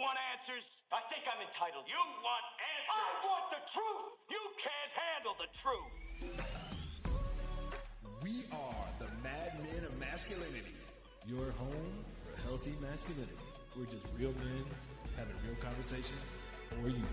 want answers? I think I'm entitled. You want answers? I want the truth. You can't handle the truth. We are the Mad Men of Masculinity. Your home for healthy masculinity. We're just real men having real conversations for you.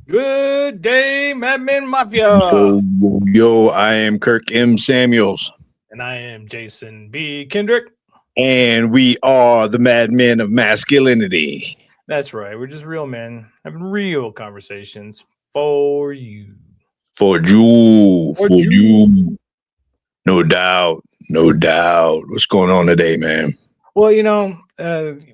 Good day, Mad Men Mafia. Yo, I am Kirk M. Samuels. And I am Jason B. Kendrick. And we are the Mad Men of Masculinity. That's right. We're just real men having real conversations for you. For you. No doubt. What's going on today, man? Well, you know,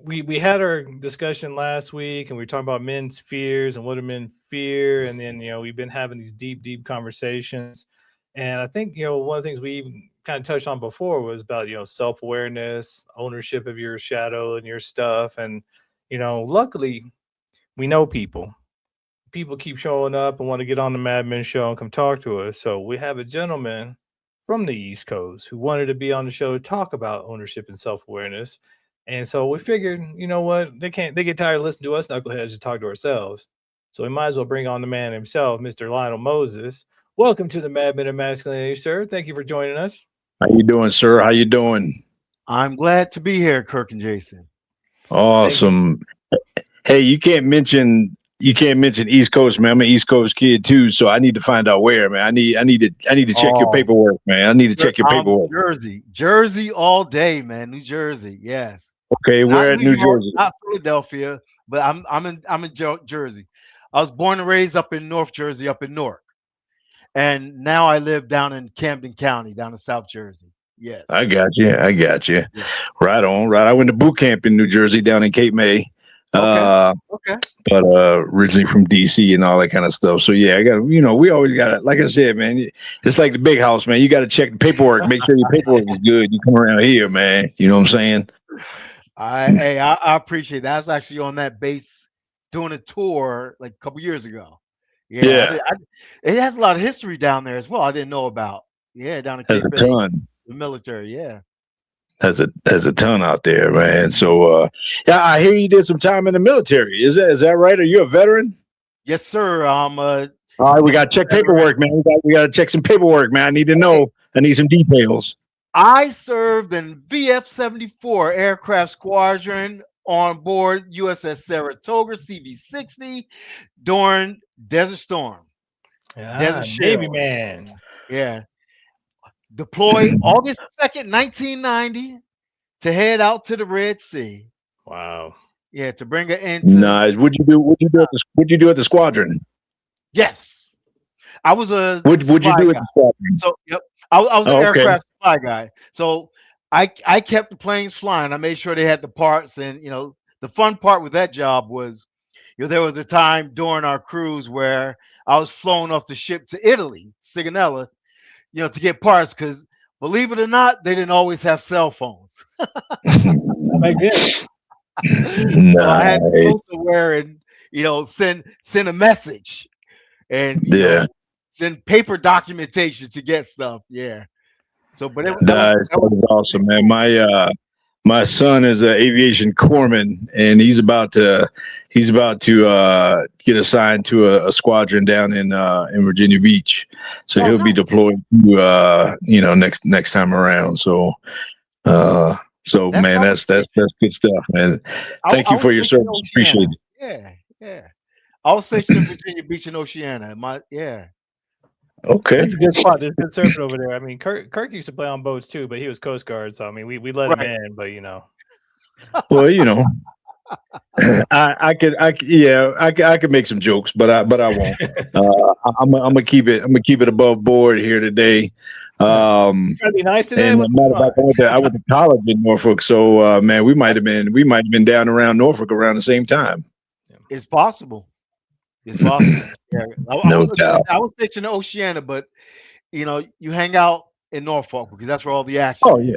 we had our discussion last week, and we were talking about men's fears and what do men fear, and then we've been having these deep conversations, and I think one of the things we even kind of touched on before was about self-awareness, ownership of your shadow and your stuff, and luckily we know people keep showing up and want to get on the Mad Men show and come talk to us. So we have a gentleman from the East Coast who wanted to be on the show to talk about ownership and self-awareness. And so we figured, you know what, they get tired of listening to us knuckleheads just talk to ourselves. So we might as well bring on the man himself, Mr. Lionel Moses. Welcome to the Mad Men of Masculinity, sir. Thank you for joining us. How you doing, sir? How you doing? I'm glad to be here, Kirk and Jason. Awesome. Hey, you can't mention East Coast, man. I'm an East Coast kid too, so I need to find out where, man. I need to check your paperwork, man. I need to check your paperwork. Jersey all day, man. New Jersey, yes. Okay, where at New Jersey? Not Philadelphia, but I'm in Jersey. I was born and raised up in North Jersey, up in Newark, and now I live down in Camden County, down in South Jersey. Yes, I got you. Yeah. Right on. I went to boot camp in New Jersey, down in Cape May. Okay. But originally from DC and all that kind of stuff. So yeah, I got we always got it. Like I said, man, it's like the big house, man. You got to check the paperwork, make sure your paperwork is good. You come around here, man. You know what I'm saying? I appreciate that. I was actually on that base doing a tour like a couple years ago. Yeah. It has a lot of history down there as well. I didn't know about. Yeah, down in Cape May, the military. Yeah. There's a ton out there, man. So yeah, I hear you did some time in the military. Is that right? Are you a veteran? Yes, sir. All right, we gotta check paperwork, man. We gotta check some paperwork, man. I need to know. I need some details. I served in VF-74 aircraft squadron on board USS Saratoga CV-60 during Desert Storm. Desert Navy man. Yeah. Deployed August 2nd, 1990 to head out to the Red Sea. Wow. Yeah, to bring an end to nice. What'd you do at the squadron? Yes. I was a What'd you do at the squadron? So yep. I was an aircraft supply guy. So I kept the planes flying. I made sure they had the parts, and the fun part with that job was there was a time during our cruise where I was flown off the ship to Italy, Sigonella, to get parts, because believe it or not, they didn't always have cell phones. Like this. Nice. So I had to go somewhere and send a message and send paper documentation to get stuff. Yeah. So, but that was awesome, man. My son is an aviation corpsman, and he's about to get assigned to a squadron down in Virginia Beach. So he'll be deployed next time around. So man, that's good stuff, man. Thank you for your service. Appreciate it. Yeah. I was stationed in Virginia Beach in Oceana. Okay. It's a good spot. There's good surfing over there. I mean, Kirk used to play on boats too, but he was Coast Guard. So, I mean, we let him in, but Well, I could make some jokes, but I won't. I'm gonna keep it above board here today. Trying to be nice today. I went to college in Norfolk, so man, we might have been down around Norfolk around the same time. It's possible. Yeah. No doubt. I was stationed in Oceana, but you hang out in Norfolk because that's where all the action. Oh yeah.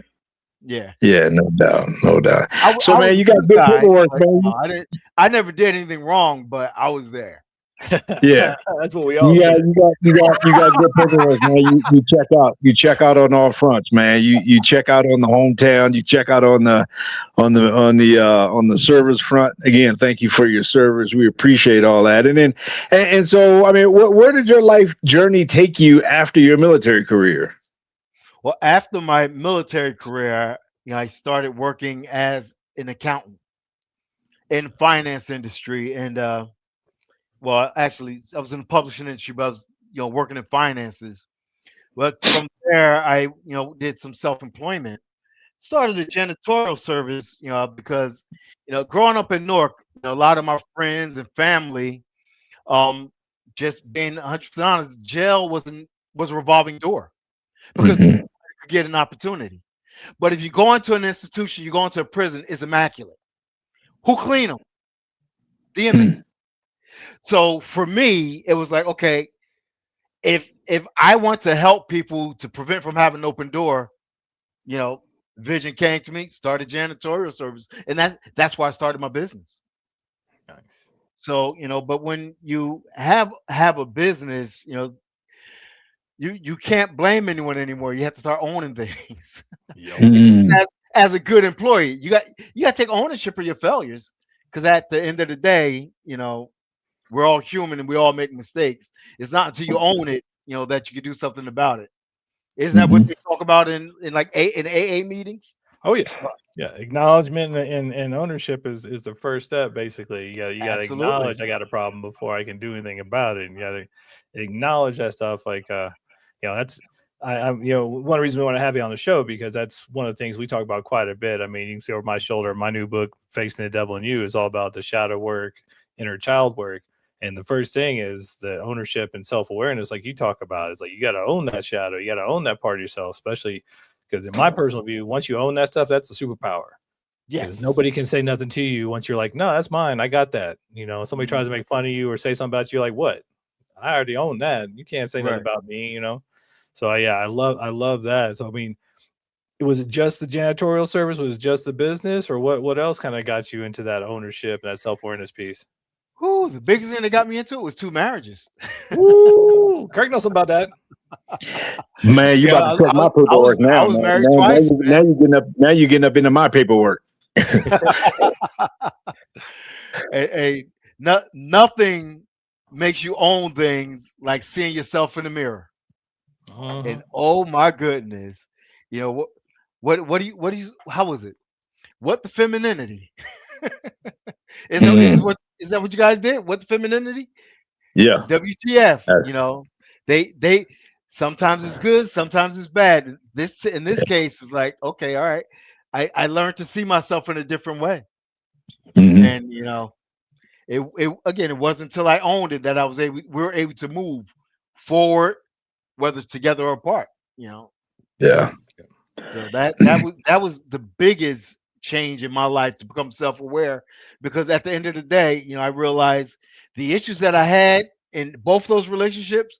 Yeah, no doubt. Man, you got good paperwork, man. I never did anything wrong, but I was there. Yeah. That's what we all You say. got good paperwork, man. You check out on all fronts, man. You check out on the hometown. You check out on the service front. Again, thank you for your service. We appreciate all that. And so, I mean, where did your life journey take you after your military career? Well, after my military career, I started working as an accountant in the finance industry, and well, actually, I was in the publishing industry, but I was working in finances. But from there, I did some self-employment. Started a janitorial service, because growing up in Newark, a lot of my friends and family, just being 100% honest, jail was a revolving door because you could get an opportunity. But if you go into an institution, you go into a prison, it's immaculate. Who clean them? The inmate. So for me, it was like, okay, if I want to help people to prevent from having an open door, vision came to me, started janitorial service, and that's why I started my business. Nice. So, but when you have a business, you can't blame anyone anymore. You have to start owning things. As a good employee, you got to take ownership of your failures, because at the end of the day, we're all human and we all make mistakes. It's not until you own it, that you can do something about it. Isn't that what they talk about in AA meetings? Oh yeah, yeah. Acknowledgement and ownership is the first step. Basically, you got to acknowledge I got a problem before I can do anything about it. And you got to acknowledge that stuff. Like, that's I'm one reason we want to have you on the show, because that's one of the things we talk about quite a bit. I mean, you can see over my shoulder, my new book, Facing the Devil in You, is all about the shadow work, inner child work. And the first thing is the ownership and self-awareness, like you talk about. It's like you got to own that shadow. You got to own that part of yourself, especially because in my personal view, once you own that stuff, that's a superpower. Yes. Because nobody can say nothing to you once you're like, no, that's mine. I got that. Somebody tries to make fun of you or say something about you, you're like, what? I already own that. You can't say nothing about me, So yeah, I love that. So I mean, was it just the janitorial service? Was it just the business, or what else kind of got you into that ownership and that self-awareness piece? Ooh, the biggest thing that got me into it was 2 marriages. Ooh, Kirk knows about that. Man, you about to check my paperwork now. I was married twice. Now you're getting up into my paperwork. Nothing makes you own things like seeing yourself in the mirror. And oh my goodness, what do you how was it? What the femininity? Is that what you guys did? What the femininity? Yeah. WTF? They sometimes it's good, sometimes it's bad. In this case is like, okay, all right. I learned to see myself in a different way. And it wasn't until I owned it that we were able to move forward, whether it's together or apart. Yeah. So that was the biggest change in my life, to become self-aware, because at the end of the day, I realized the issues that I had in both those relationships,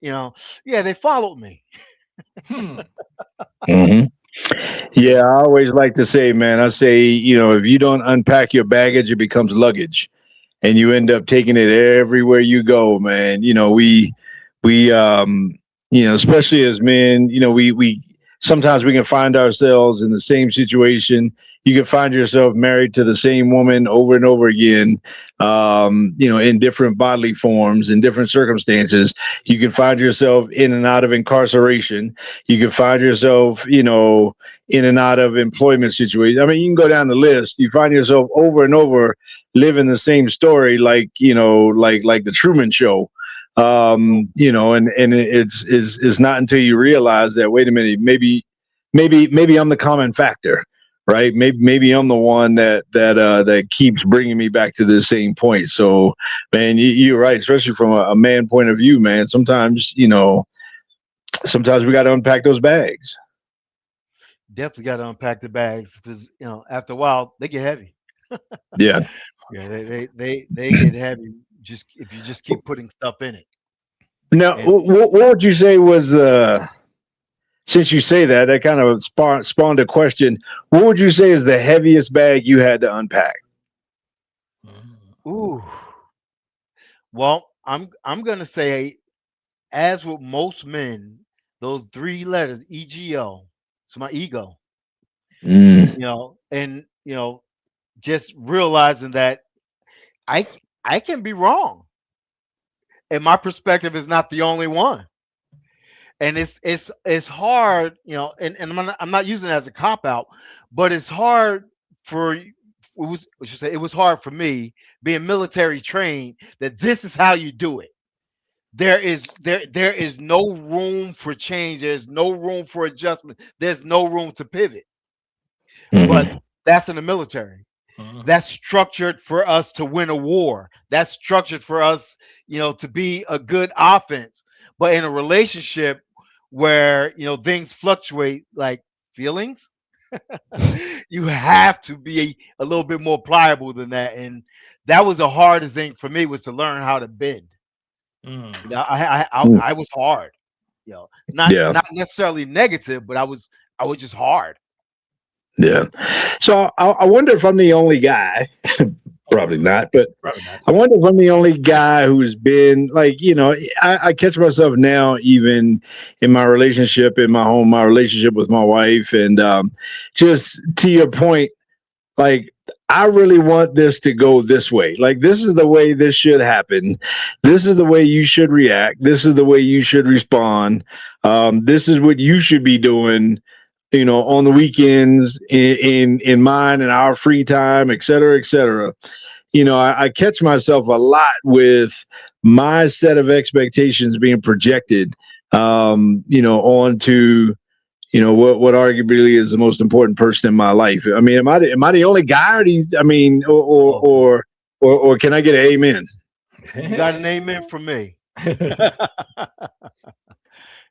they followed me. Yeah, I always like to say, man, if you don't unpack your baggage, it becomes luggage, and you end up taking it everywhere you go, man. We especially as men, we sometimes we can find ourselves in the same situation. You can find yourself married to the same woman over and over again, in different bodily forms, in different circumstances. You can find yourself in and out of incarceration. You can find yourself, in and out of employment situations. I mean, you can go down the list. You find yourself over and over living the same story, like the Truman Show. And it's not until you realize that, wait a minute, maybe I'm the common factor, right? Maybe I'm the one that keeps bringing me back to the same point. So, man, you're right, especially from a man point of view, man. Sometimes we got to unpack those bags. Definitely got to unpack the bags, because after a while they get heavy. Yeah. Yeah, they get heavy if you just keep putting stuff in it. Now, what would you say was since you say that kind of spawned a question, what would you say is the heaviest bag you had to unpack? Ooh. Well, I'm gonna say, as with most men, those three letters EGO. It's my ego. Mm. And just realizing that I I can be wrong, and my perspective is not the only one. And it's hard, and I'm not using it as a cop out, but it's hard for I should say it was hard for me being military trained that this is how you do it. There is no room for change. There's no room for adjustment. There's no room to pivot. But Mm-hmm. that's in the military. That's structured for us to win a war. That's structured for us, to be a good offense. But in a relationship where, things fluctuate like feelings, you have to be a little bit more pliable than that. And that was the hardest thing for me, was to learn how to bend. I was hard, not Yeah. not necessarily negative, but I was just hard. Yeah. So I wonder if I'm the only guy. Probably not, but Probably not. I wonder if I'm the only guy who's been like, I catch myself now, even in my relationship, in my home, my relationship with my wife. And just to your point, like, I really want this to go this way. Like, this is the way this should happen. This is the way you should react. This is the way you should respond. This is what you should be doing, on the weekends, in mine and our free time, et cetera, et cetera. I catch myself a lot with my set of expectations being projected, onto, what arguably is the most important person in my life. I mean, am I the only guy? Or do you, I mean, Oh, or can I get an amen? you got an amen from me.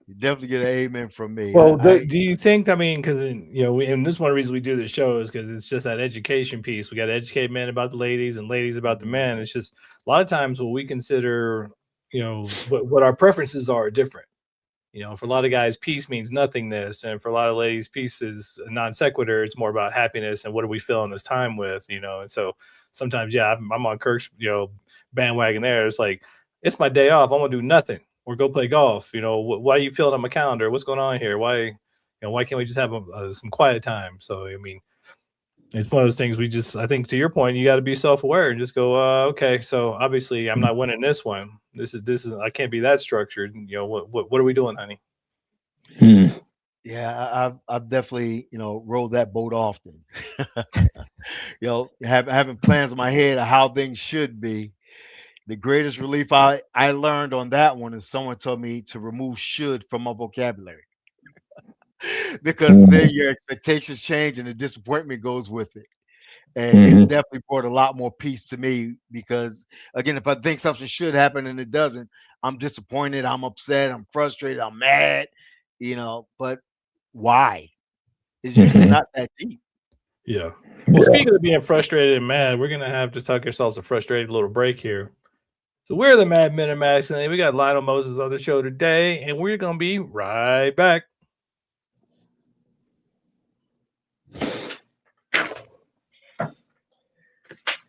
You definitely get an amen from me. Well, do you think? I mean, because and this is one of the reasons we do this show is because it's just that education piece. We got to educate men about the ladies and ladies about the men. It's just a lot of times what we consider, what our preferences are different. For a lot of guys, peace means nothingness, and for a lot of ladies, peace is a non sequitur. It's more about happiness and what are we filling this time with. And so sometimes, yeah, I'm on Kirk's, bandwagon. There, it's like it's my day off. I'm gonna do nothing or go play golf. Why are you filling on my calendar? What's going on here? Why can't we just have some quiet time? So I mean, it's one of those things I think to your point, you got to be self-aware and just go, okay, so obviously I'm not winning this one. This is, I can't be that structured. What are we doing, honey? Yeah, I've definitely rode that boat often. Having plans in my head of how things should be. The greatest relief I learned on that one is someone told me to remove should from my vocabulary, because then your expectations change and the disappointment goes with it. And it's Mm-hmm. definitely brought a lot more peace to me, because again, if I think something should happen and it doesn't, I'm disappointed, I'm upset, I'm frustrated, I'm mad, but why? It's usually Mm-hmm. not that deep. Yeah. Well, speaking of being frustrated and mad, we're gonna have to tuck ourselves a frustrated little break here. So we're the Mad Men of Masculinity. We got Lionel Moses on the show today, and we're gonna be right back.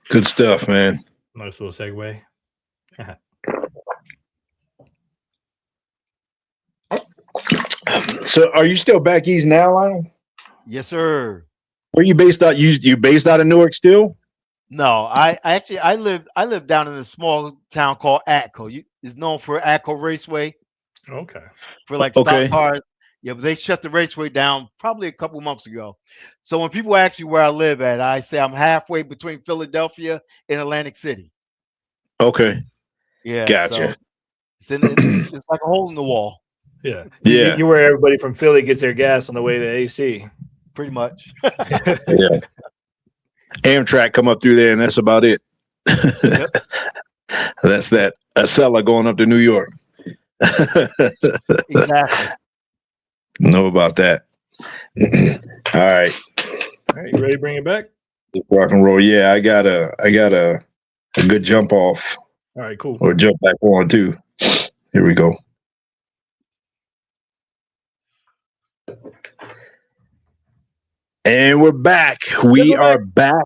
Good stuff, man. Nice little segue. So, are you still back east now, Lionel? Yes, sir. Where you based out? You based out of Newark still? No, I live down in a small town called Atco. It's known for Atco Raceway, Okay. for like stock Okay. cars. Yeah, but they shut the raceway down probably a couple months ago. So when people ask you where I live at, I say I'm halfway between Philadelphia and Atlantic City. Okay. Yeah, so Gotcha. it's like a hole in the wall, Yeah. Yeah. You where everybody from Philly gets their gas on the way to AC. pretty much. Yeah. Amtrak come up through there, and that's about it. Yep. That's that Acela going up to New York. Exactly. Know about that. All right. All right, you ready to bring it back? Rock and roll. Yeah, I got a good jump off, All right, cool. or jump back on too. Here we go. And we're back. We are back.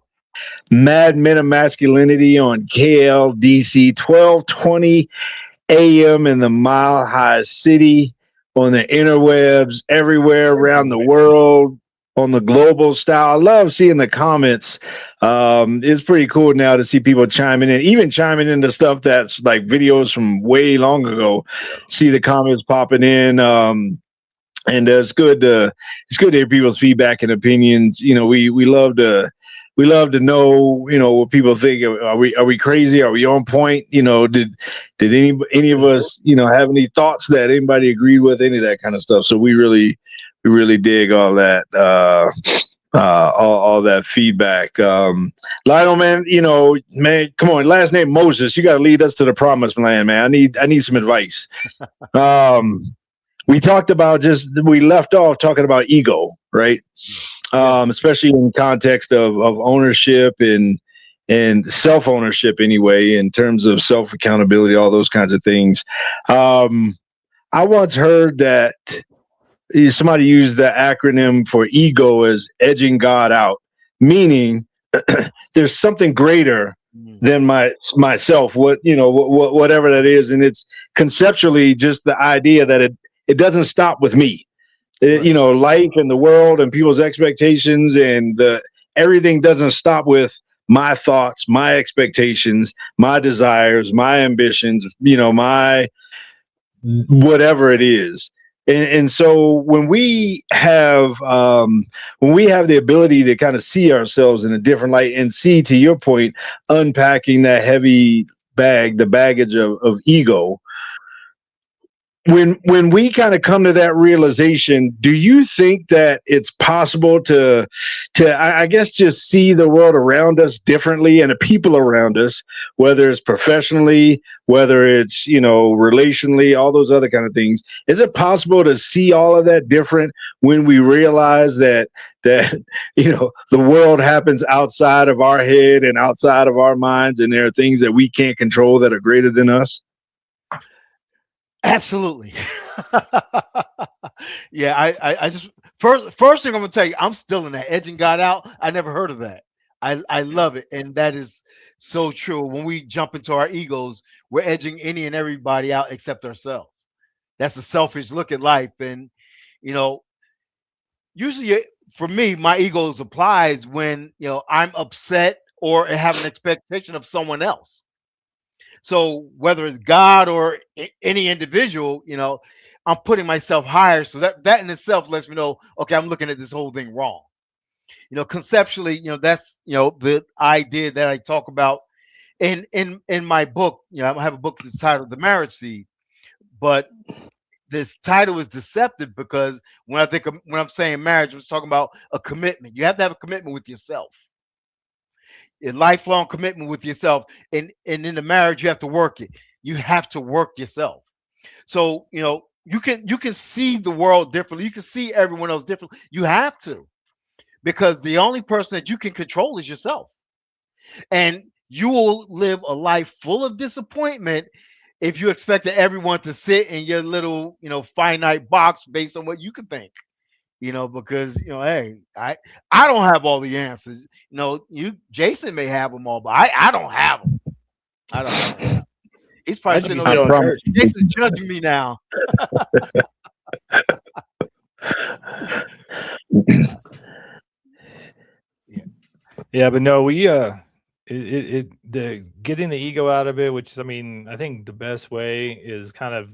Mad Men of Masculinity on KLDC 1220 AM in the Mile High City, on the interwebs, everywhere around the world, on the global style. I love seeing the comments. It's pretty cool now to see people chiming in, even chiming into stuff that's like videos from way long ago. See the comments popping in. And it's good to hear people's feedback and opinions. You know, we love to know, you know, what people think. Are we crazy? Are we on point? You know, did any of us, you know, have any thoughts that anybody agreed with, any of that kind of stuff? So we really dig all that all that feedback. Lionel, man, you know, man, come on, last name Moses, you got to lead us to the promised land, man. I need some advice. We talked about we left off talking about ego, right? Especially in context of ownership and self-ownership anyway, in terms of self-accountability, all those kinds of things. I once heard that somebody used the acronym for ego as edging God out, meaning there's something greater than myself, whatever that is. And it's conceptually just the idea that it doesn't stop with me. You know, life and the world and people's expectations and everything doesn't stop with my thoughts, my expectations, my desires, my ambitions, you know, my whatever it is. And so when we have the ability to kind of see ourselves in a different light and see, to your point, unpacking that heavy the baggage of ego, when we kind of come to that realization, do you think that it's possible to I guess just see the world around us differently and the people around us, whether it's professionally, whether it's, you know, relationally, all those other kind of things? Is it possible to see all of that different when we realize that you know, the world happens outside of our head and outside of our minds, and there are things that we can't control that are greater than us? Absolutely. Yeah, I just first thing I'm gonna tell you, I'm still in that edging God out. I never heard of that. I love it, and that is so true. When we jump into our egos, we're edging any and everybody out except ourselves. That's a selfish look at life, and you know, usually for me, my ego applies when, you know, I'm upset or have an expectation of someone else. So whether it's God or any individual, you know, I'm putting myself higher. So that in itself lets me know, okay, I'm looking at this whole thing wrong. You know, conceptually, you know, that's, you know, the idea that I talk about in my book. You know, I have a book that's titled The Marriage Seed, but this title is deceptive because when I'm saying marriage, I'm talking about a commitment. You have to have a commitment with yourself, a lifelong commitment with yourself, and in the marriage you have to work it. You have to work yourself. So, you know, you can see the world differently, you can see everyone else differently. You have to, because the only person that you can control is yourself, and you will live a life full of disappointment if you expect everyone to sit in your little, you know, finite box based on what you can think. You know, because, you know, hey, I don't have all the answers. You know, Jason may have them all, but I don't have them. I don't have them. He's probably sitting on the Jason's judging me now. Yeah, but no, we the getting the ego out of it, which is, I mean, I think the best way is kind of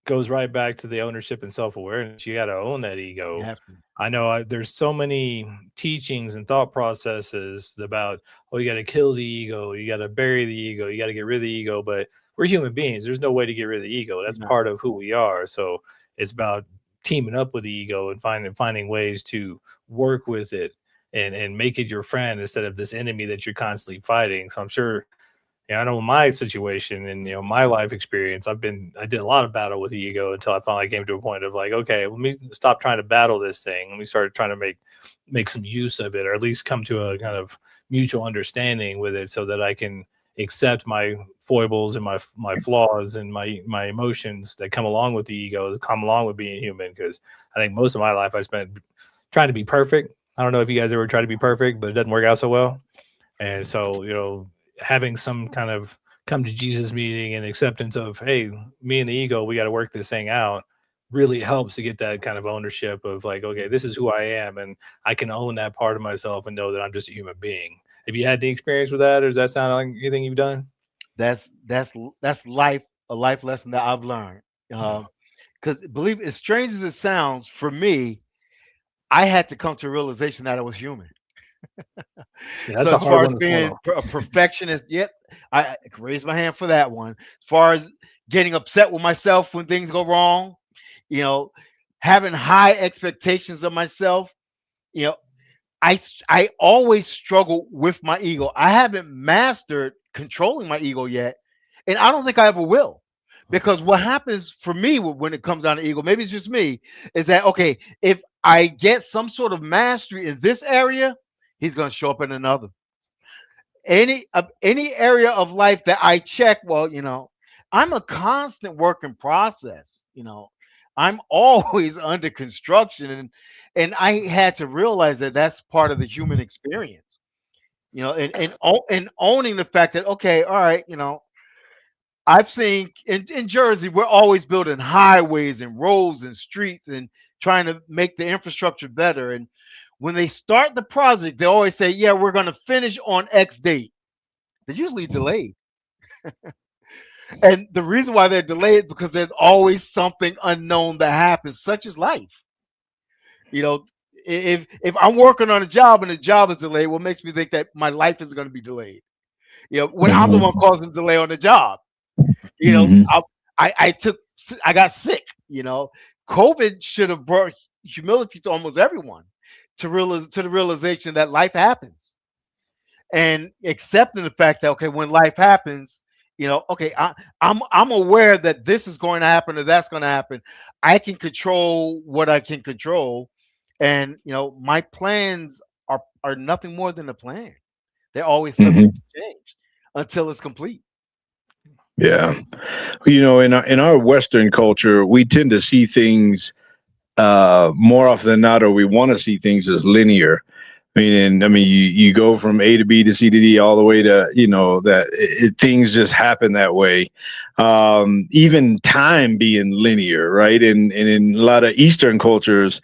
goes right back to the ownership and self-awareness. You got to own that ego. I know there's so many teachings and thought processes about, oh, you got to kill the ego, you got to bury the ego, you got to get rid of the ego. But we're human beings. There's no way to get rid of the ego. That's part of who we are. So it's about teaming up with the ego and finding ways to work with it and make it your friend instead of this enemy that you're constantly fighting. So I'm sure, I know my situation and, you know, my life experience, I did a lot of battle with the ego until I finally came to a point of like, okay, let me stop trying to battle this thing. Let me start trying to make some use of it, or at least come to a kind of mutual understanding with it, so that I can accept my foibles and my flaws and my emotions that come along with the ego, that come along with being human. Because I think most of my life I spent trying to be perfect. I don't know if you guys ever try to be perfect, but it doesn't work out so well. And so, having some kind of come to Jesus meeting and acceptance of, hey, me and the ego, we got to work this thing out, really helps to get that kind of ownership of like, okay, this is who I am, and I can own that part of myself and know that I'm just a human being. Have you had the experience with that, or does that sound like anything you've done? That's life, a life lesson that I've learned. Yeah, Because believe as strange as it sounds, for me, I had to come to a realization that I was human. yeah, So that's a as hard far one as to being swallow. a perfectionist, yep, I can raise my hand for that one. As far as getting upset with myself when things go wrong, you know, having high expectations of myself, you know, I always struggle with my ego. I haven't mastered controlling my ego yet, and I don't think I ever will. Okay. Because what happens for me when it comes down to ego, maybe it's just me, is that okay, if I get some sort of mastery in this area, he's going to show up in another. Any area of life that I check, well, I'm a constant work in process. I'm always under construction, and I had to realize that that's part of the human experience. And owning the fact that okay, all right, I've seen in Jersey, we're always building highways and roads and streets and trying to make the infrastructure better. And when they start the project, they always say, yeah, we're going to finish on X date. They're usually delayed. And the reason why they're delayed is because there's always something unknown that happens, such as life. You know, if I'm working on a job and the job is delayed, what makes me think that my life is going to be delayed? When I'm the one Hmm. causing delay on the job. You know, Hmm. I got sick. COVID should have brought humility to almost everyone to the realization that life happens and accepting the fact that okay, when life happens, okay, I'm aware that this is going to happen or that's going to happen. I can control what I can control, and my plans are nothing more than a plan. They're always subject Hmm. to change until it's complete. Yeah. In our Western culture, we tend to see things more often than not, or we want to see things as linear. You go from A to B to C to D all the way to, that things just happen that way. Even time being linear, right? And in a lot of Eastern cultures,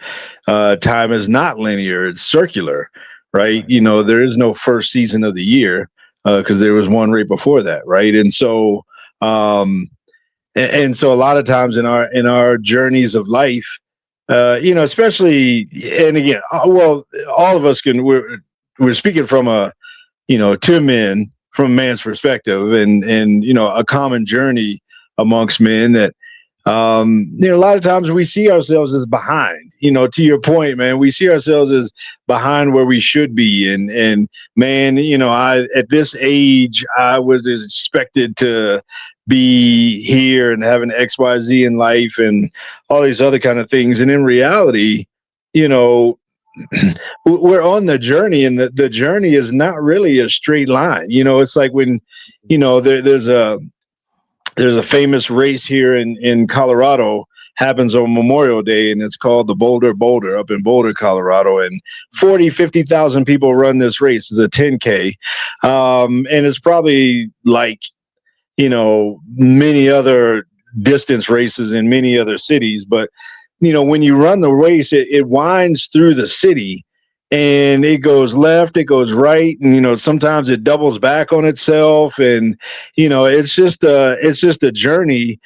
time is not linear, it's circular, right? Right. There is no first season of the year because there was one right before that, right? Um, and so a lot of times in our journeys of life, especially, and again, well, all of us we're speaking from to men, from a man's perspective, and a common journey amongst men that a lot of times we see ourselves as behind. To your point, man, we see ourselves as behind where we should be, and man, I at this age I was expected to be here and having XYZ in life and all these other kind of things, and in reality, you know we're on the journey, and the journey is not really a straight line. It's like when there's a famous race here in Colorado, happens on Memorial Day, and it's called the Boulder up in Boulder, Colorado, and 50,000 people run this race. It's a 10K, and it's probably like many other distance races in many other cities. But when you run the race, it winds through the city, and it goes left, it goes right, and sometimes it doubles back on itself, and it's just a journey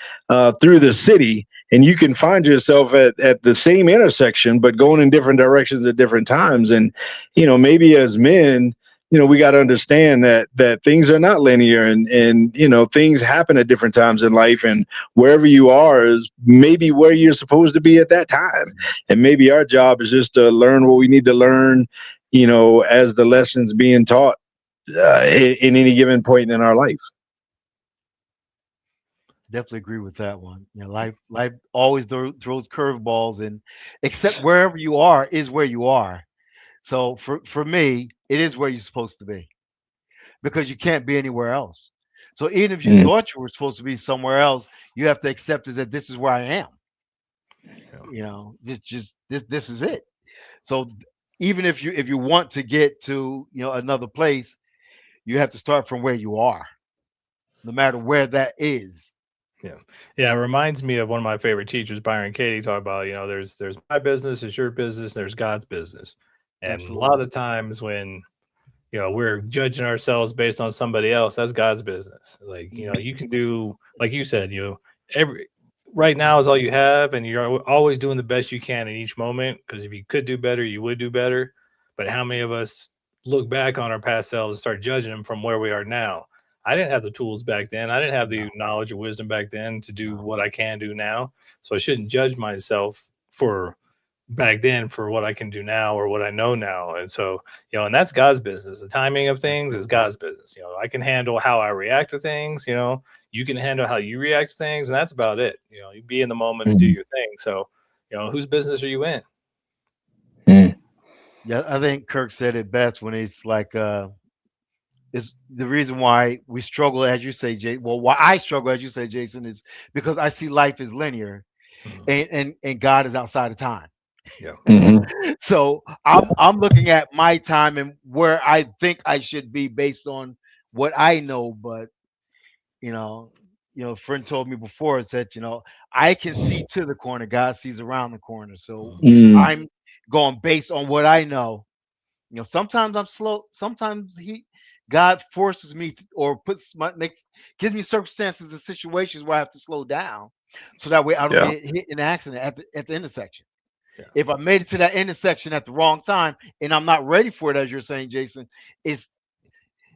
through the city, and you can find yourself at the same intersection but going in different directions at different times. And maybe as men, we got to understand that things are not linear, and things happen at different times in life, and wherever you are is maybe where you're supposed to be at that time. And maybe our job is just to learn what we need to learn, as the lessons being taught in any given point in our life. Definitely agree with that one. Life always throws curveballs, and except wherever you are is where you are. So for me, it is where you're supposed to be because you can't be anywhere else. So even if you Mm. thought you were supposed to be somewhere else, you have to accept is that this is where I am. This is it. So even if you want to get to another place, you have to start from where you are, no matter where that is. Yeah, it reminds me of one of my favorite teachers, Byron Katie, talk about, there's my business, there's your business, there's God's business. And a lot Absolutely. of times when, we're judging ourselves based on somebody else, that's God's business. Like, you can do, like you said, every right now is all you have, and you're always doing the best you can in each moment. Because if you could do better, you would do better. But how many of us look back on our past selves and start judging them from where we are now? I didn't have the tools back then. I didn't have the knowledge or wisdom back then to do what I can do now. So I shouldn't judge myself for back then for what I can do now or what I know now. And so, and that's God's business. The timing of things is God's business. I can handle how I react to things, you can handle how you react to things, and that's about it. You be in the moment and do your thing. So, whose business are you in? Yeah, I think Kirk said it best when he's like, is the reason why we struggle, as you say, Jay. Well, why I struggle, as you say, Jason, is because I see life as linear, and God is outside of time. Yeah. So I'm looking at my time and where I think I should be based on what I know. But a friend told me before, said, I can see to the corner, God sees around the corner. So I'm going based on what I know. Sometimes I'm slow. Sometimes God forces me to, or gives me circumstances and situations where I have to slow down, so that way I don't get hit in an accident at the intersection. Yeah. If I made it to that intersection at the wrong time and I'm not ready for it, as you're saying, Jason,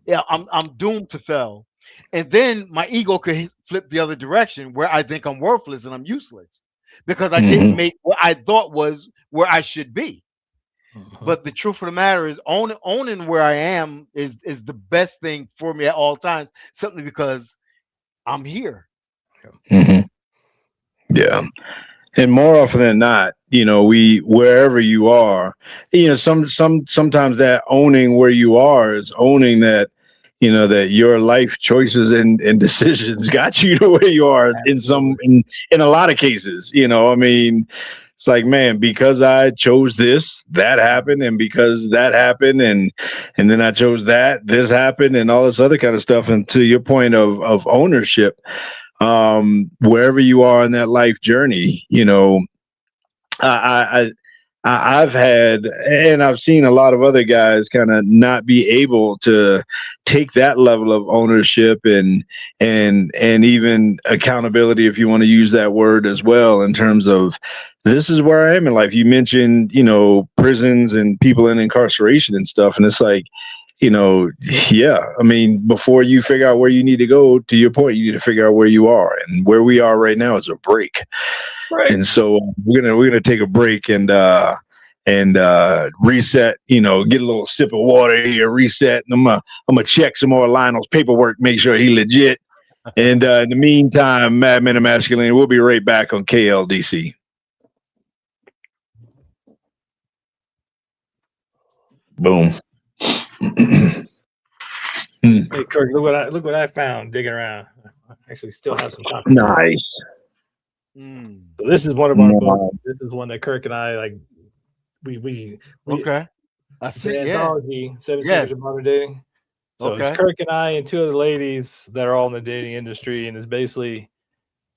I'm doomed to fail. And then my ego could flip the other direction where I think I'm worthless and I'm useless because I didn't make what I thought was where I should be. But the truth of the matter is owning where I am is the best thing for me at all times, simply because I'm here. Yeah. And more often than not, wherever you are, sometimes that owning where you are is owning that, that your life choices and decisions got you to where you are in a lot of cases. I mean, it's like, man, because I chose this, that happened, and because that happened, and then I chose that, this happened, and all this other kind of stuff. And to your point of ownership, wherever you are in that life journey, I've had, and I've seen a lot of other guys kind of not be able to take that level of ownership and even accountability, if you want to use that word as well, in terms of this is where I am in life. You mentioned, prisons and people in incarceration and stuff, and it's like, yeah, I mean, before you figure out where you need to go, to your point, you need to figure out where you are, and where we are right now is a break. Right. And so we're gonna take a break and reset. Get a little sip of water here, reset, and I'm gonna check some more Lionel's paperwork, make sure he legit. And in the meantime, Mad Men of Masculinity, we'll be right back on KLDC. Boom. Hey Kirk, look what I found digging around. I actually still have some copies. Nice. So this is one of our books. This is one that Kirk and I like. We okay. It's an anthology, 7 Secrets of Modern Dating. So it's Kirk and I and two other ladies that are all in the dating industry, and it's basically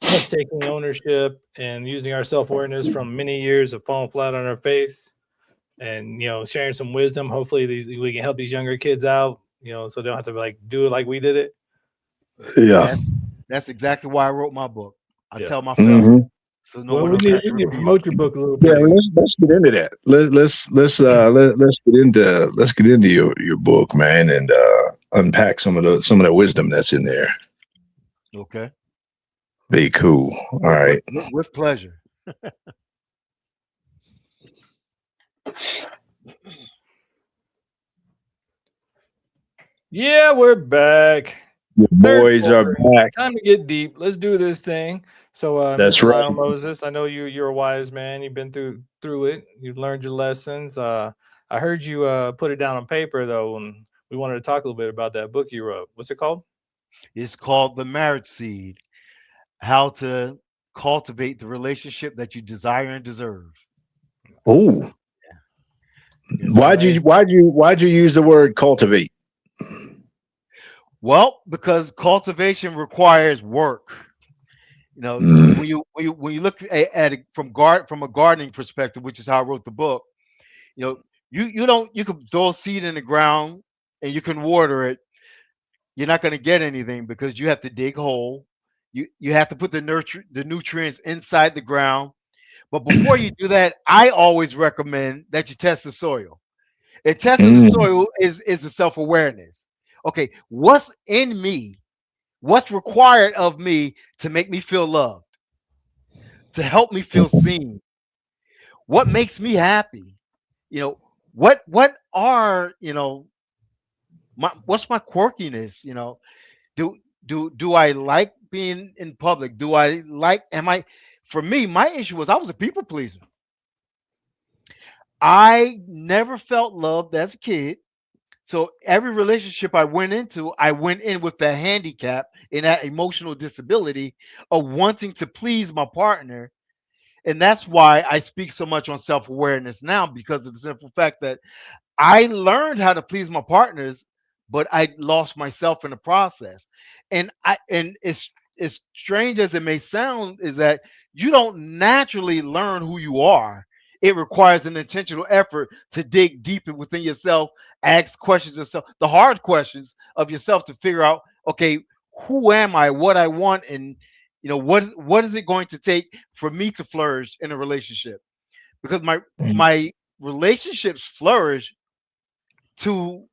us taking ownership and using our self-awareness from many years of falling flat on our face, and sharing some wisdom. Hopefully, we can help these younger kids out. So they don't have to do it like we did it. Yeah, that's exactly why I wrote my book. I tell my family. So we need to promote your book a little bit. Yeah, let's get into that. Let's get into your book, man, and unpack some of the wisdom that's in there. Okay. Very cool. All right. With pleasure. Yeah, we're back. Your boys are back. Time to get deep. Let's do this thing. So, that's Mr. right. Lionel Moses, I know you're a wise man. You've been through it. You've learned your lessons. I heard you put it down on paper though, and we wanted to talk a little bit about that book you wrote. What's it called? It's called The Marriage Seed: How to Cultivate the Relationship That You Desire and Deserve. Oh. Yeah. Why'd you use the word cultivate? Well, because cultivation requires work. You know, Mm. when you look at it from a gardening perspective, which is how I wrote the book. You know, you could throw a seed in the ground and you can water it. You're not going to get anything because you have to dig a hole. You have to put the nutrients inside the ground. But before you do that, I always recommend that you test the soil. And testing the Mm. soil is a self awareness. Okay, what's in me? What's required of me to make me feel loved, to help me feel seen? What makes me happy? You know, what are what's my quirkiness? Do do I like being in public? Do I like? Am I? For me, my issue was I was a people pleaser. I never felt loved as a kid. So every relationship I went in with that handicap and that emotional disability of wanting to please my partner. And that's why I speak so much on self awareness now, because of the simple fact that I learned how to please my partners, but I lost myself in the process. And it's as strange as it may sound, is that you don't naturally learn who you are. It requires an intentional effort to dig deeper within yourself, ask questions of yourself, the hard questions of yourself to figure out, okay, who am I, what I want, and what is it going to take for me to flourish in a relationship? Because my relationships flourish to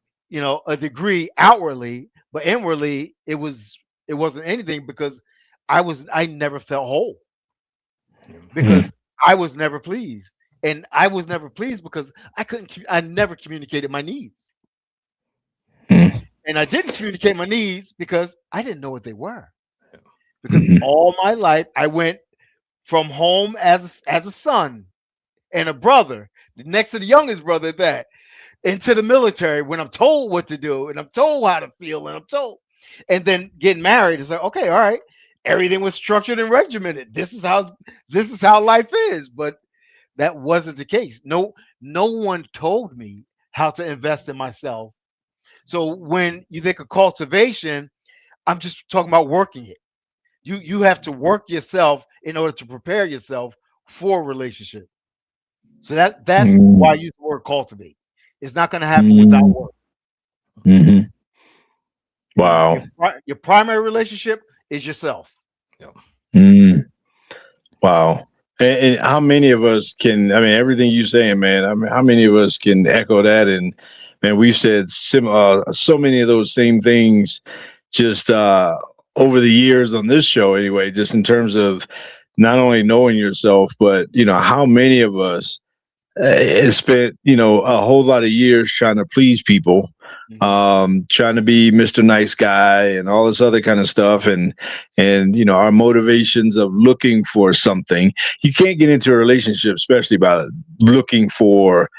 a degree outwardly, but inwardly it wasn't anything, because I never felt whole, Mm. because I was never pleased. And I was never pleased because I never communicated my needs. Mm. And I didn't communicate my needs because I didn't know what they were. Because Mhm. all my life I went from home as a son and a brother, next to the youngest brother at that, into the military when I'm told what to do and I'm told how to feel and I'm told, and then getting married. It's like, okay, all right, everything was structured and regimented. This is how life is. But that wasn't the case. No one told me how to invest in myself. So when you think of cultivation, I'm just talking about working it. You have to work yourself in order to prepare yourself for a relationship. So that's why I Mm. use the word cultivate. It's not going to happen without Mm. work. Mhm. You know, Wow. your primary relationship is yourself. Yep. Mm. Wow. And how many of us can, I mean, everything you're saying, man, I mean, how many of us can echo that? And man, we've said so many of those same things just over the years on this show, anyway, just in terms of not only knowing yourself, but, how many of us spent a whole lot of years trying to please people, Mhm. trying to be Mr. Nice Guy and all this other kind of stuff, and our motivations of looking for something. You can't get into a relationship, especially by looking for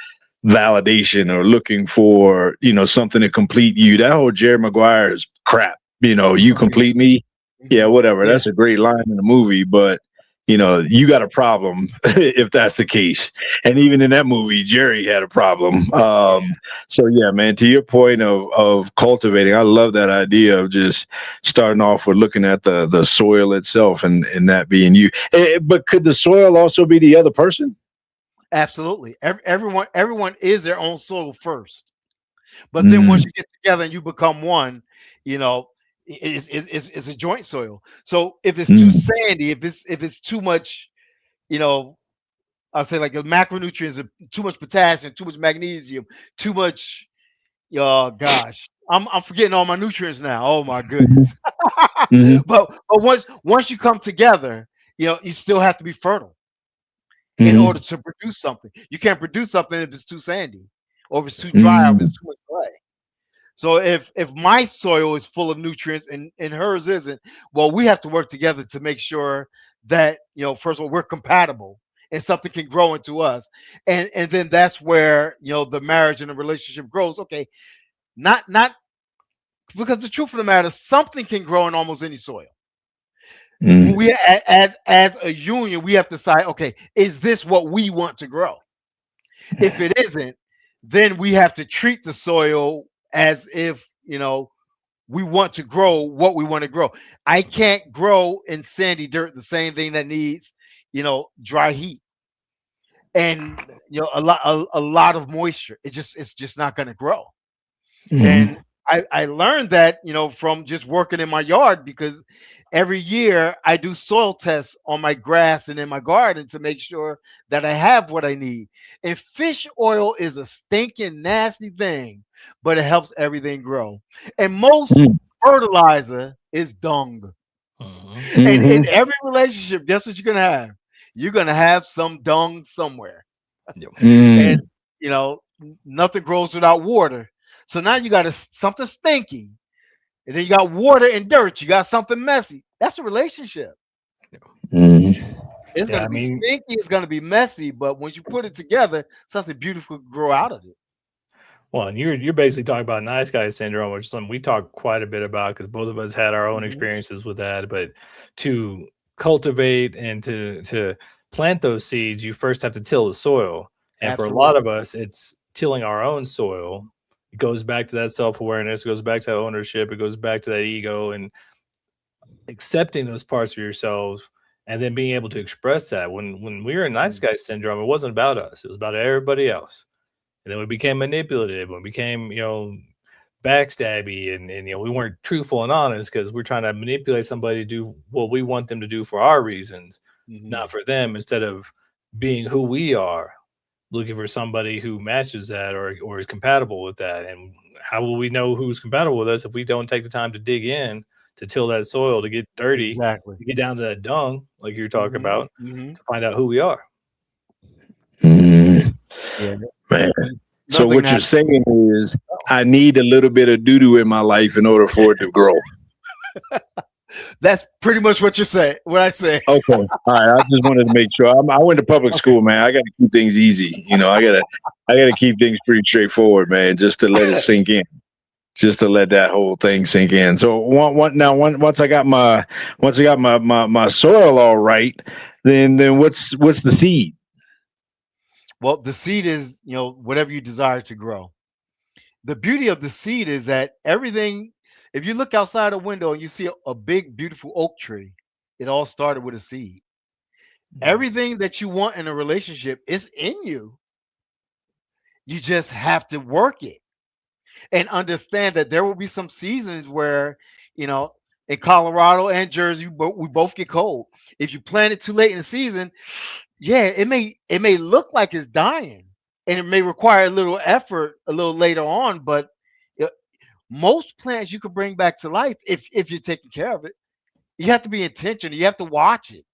validation or looking for something to complete you. That whole Jerry Maguire is crap. You complete me. Yeah, Mhm. whatever. Yeah. That's a great line in the movie, but you got a problem if that's the case. And even in that movie, Jerry had a problem. So yeah, man, to your point of cultivating, I love that idea of just starting off with looking at the soil itself, and that being you. But could the soil also be the other person? Absolutely. Everyone is their own soul first. But then once Mm. you get together and you become one, you know, it's a joint soil. So if it's too Mm. sandy, if it's too much, you know, I'll say like the macronutrients, too much potassium, too much magnesium, too much. Oh gosh, I'm forgetting all my nutrients now. Oh my Mhm. goodness. Mhm. But once you come together, you still have to be fertile in order Mhm. to produce something. You can't produce something if it's too sandy, or if it's too dry, or if Mm. it's too much clay. So if my soil is full of nutrients and hers isn't, well, we have to work together to make sure that first of all, we're compatible and something can grow into us. And then that's where the marriage and the relationship grows. Okay, not because the truth of the matter, something can grow in almost any soil. Mm. As a union, we have to decide, okay, is this what we want to grow? If it isn't, then we have to treat the soil as if we want to grow what we want to grow. I can't grow in sandy dirt the same thing that needs, dry heat and a lot of moisture. It's just not going to grow. And I learned that, from just working in my yard, because every year I do soil tests on my grass and in my garden to make sure that I have what I need. And fish oil is a stinking nasty thing, but it helps everything grow. And most fertilizer is dung. And in every relationship, guess what you're going to have? You're going to have some dung somewhere. And, nothing grows without water. So now you got something stinky, and then you got water and dirt. You got something messy. That's a relationship. It's going to be stinky. It's going to be messy. But when you put it together, something beautiful can grow out of it. Well, and you're basically talking about nice guy syndrome, which is something we talk quite a bit about because both of us had our own experiences with that. But to cultivate and to plant those seeds, you first have to till the soil. And Absolutely. for a lot of us, it's tilling our own soil. It goes back to that self-awareness. It goes back to that ownership. It goes back to that ego and accepting those parts of yourselves and then being able to express that. When we were in nice guy syndrome, it wasn't about us. It was about everybody else. And then we became manipulative. We became, backstabby and we weren't truthful and honest because we're trying to manipulate somebody to do what we want them to do for our reasons, not for them, instead of being who we are, looking for somebody who matches that or is compatible with that. And how will we know who's compatible with us if we don't take the time to dig in, to till that soil, to get dirty, to get down to that dung, like you're talking about, to find out who we are. Yeah. Man. So what you're saying is I need a little bit of doo-doo in my life in order for it to grow. That's pretty much what you're saying. What I say. Okay. All right. I just wanted to make sure. I went to public school, man. I got to keep things easy. I got to keep things pretty straightforward, man, just to let it sink in. Just to let that whole thing sink in. So once I got my soil all right, then what's the seed? Well, the seed is, whatever you desire to grow. The beauty of the seed is that everything, if you look outside a window and you see a big, beautiful oak tree, it all started with a seed. Everything that you want in a relationship is in you. You just have to work it and understand that there will be some seasons where, in Colorado and Jersey, we both get cold. If you plant it too late in the season, it may look like it's dying, and it may require a little effort a little later on. But most plants you can bring back to life if you're taking care of it. You have to be intentional. You have to watch it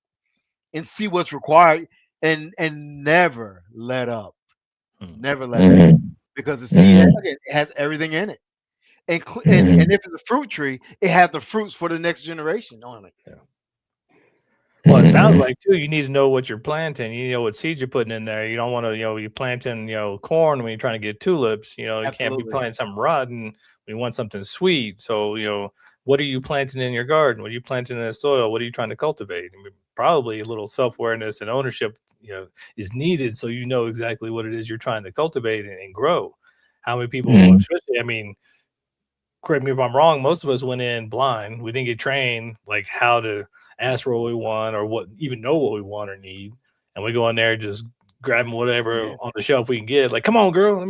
and see what's required, and never let up. Never let up, because the seed it has everything in it. And if it's a fruit tree, it has the fruits for the next generation on it. Yeah. Well, it sounds like too, you need to know what you're planting. You know what seeds you're putting in there. You don't want to, you're planting, corn when you're trying to get tulips. You can't be planting something rotten. We want something sweet. So, what are you planting in your garden? What are you planting in the soil? What are you trying to cultivate? I mean, probably a little self-awareness and ownership, is needed, so you know exactly what it is you're trying to cultivate and grow. How many people, especially, correct me if I'm wrong, most of us went in blind. We didn't get trained like how to ask for what we want or even know what we want or need. And we go in there just grabbing whatever on the shelf we can get. Like, come on, girl,